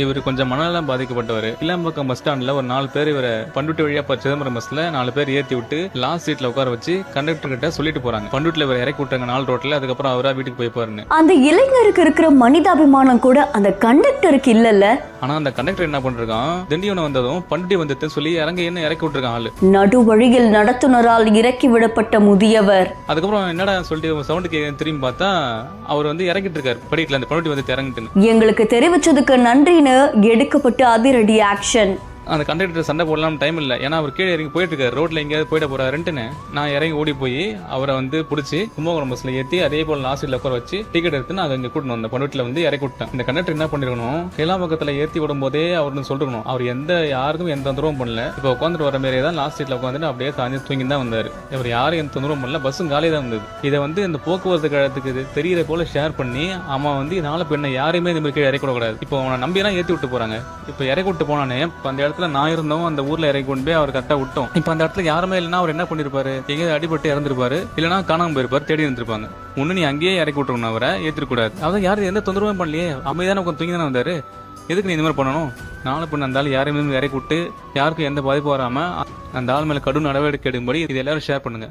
இவர் கொஞ்சம் மனநலம் பாதிக்கப்பட்டவர். கிளாம்பாக்கம் பஸ் ஸ்டாண்ட்ல ஒரு 4 பேர் இவரை பண்ருட்டி வழியா சிதம்பரம் பஸ்ல 4 பேர் ஏத்தி விட்டு லாஸ்ட் சீட்ல உட்கார வச்சு கண்டக்டர் கிட்ட சொல்லிட்டு போறாங்க, பண்ருட்டில இவர் இறக்கி விட்டாங்க 4 ரோட்ல, அதுக்கப்புறம் அவரா வீட்டுக்கு போய் பாருன்னு. அந்த இளைஞருக்கு இருக்கிற மனிதாபிமானம் கூட அந்த கண்டக்டருக்கு இல்லல்ல. ஆனா அந்த கண்டக்டர் என்ன பண்றான், திண்டிவனம் வந்ததும் பண்ருட்டி வந்துட்டு சொல்லி என்ன இறக்கி விட்டுருக்கான் ஆளு. நடு வழியில் நடத்துனரால் இறக்கி விடப்பட்ட முதியவர். அதுக்கப்புறம் என்னடா சொல்லிட்டு சவுண்டுக்கு திரும்பி பார்த்தா அவர் இறக்கிட்டு இருக்காரு படிக்கல, அந்த பண்ருட்டி வந்து இறங்கிட்டு. எங்களுக்கு தெரிவிச்சதுக்கு நன்றின்னு எடுக்கப்பட்ட அதிரடி ஆக்ஷன். அந்த கண்டக்டர் சண்டை போடலாம் டைம் இல்லை, ஏன்னா அவர் கீழே இறங்கி போயிட்டு இருக்காரு, ரோட்ல எங்கேயாவது போயிட போறாருன்ட்டுன்னு நான் இறங்கி ஓடி போய் அவரை பிடிச்சி கும்பகோணம் பஸ்ல ஏற்றி அதே போல லாஸ்ட் சீட்ல உட்கார வச்சு டிக்கெட் எடுத்து நான் அங்கே கூட்டணும், அந்த பண்ருட்டில இறக்கி விட்டேன். இந்த கண்டக்டர் என்ன பண்ணிருக்கணும், கிளாம்பாக்கத்துல ஏற்றி விடும் போதே அவர்னு சொல்லிருக்கணும், அவர் யாருக்கும் எந்த தொந்தரவும் பண்ணல. இப்போ உட்காந்துட்டு வர மாதிரியே தான் லாஸ்ட் சீட்ல உட்காந்துட்டு அப்படியே சாஞ்சி தூங்கி தான் வந்தாரு. இவர் யாரும் எந்த தொந்தரவும் பண்ணல, பஸ்ஸும் காலி தான் வந்தது. இதை இந்த போக்குவரத்து கழகத்துக்கு தெரியற போல ஷேர் பண்ணி அவன் நாளை பெண்ணை யாரையுமே இந்த மாதிரி இறக்கி விடக்கூடாது. இப்போ அவனை நம்பியெல்லாம் ஏற்றி விட்டு போறாங்க. இப்போ இறக்கி விட்டு போனானே அந்த இடத்துல நான் இருந்தோம், அந்த ஊர்ல இறக்கி கொண்டு போய் அவர் கரெக்டா விட்டோம். இப்ப அந்த இடத்துல யாருமே இல்லைன்னா அவர் என்ன பண்ணிருப்பாரு, எங்கேயாவது அடிபட்டு இறந்துருப்பாரு, இல்லைன்னா காணாம போயிருப்பாரு, தேடி இருந்திருப்பாங்க. ஒண்ணு நீ அங்கேயே இறக்கி விட்டுருக்கணும், அவரை ஏற்றிக்கூடாது. அதான் யாரும் எந்த தொந்தரவும் பண்ணலையே, அமைதியான உட்காந்து தூங்கி தானே வந்தாரு, எதுக்கு நீ இந்த மாதிரி பண்ணணும்? நாலு பொண்ணு அந்த ஆள் யாரையுமே இறக்கி விட்டு யாருக்கும் எந்த பாதிப்பும் வராம அந்த ஆள் மேல கடும் நடவடிக்கை எடுக்கும்படி இது எல்லாரும் ஷேர் பண்ணுங்க.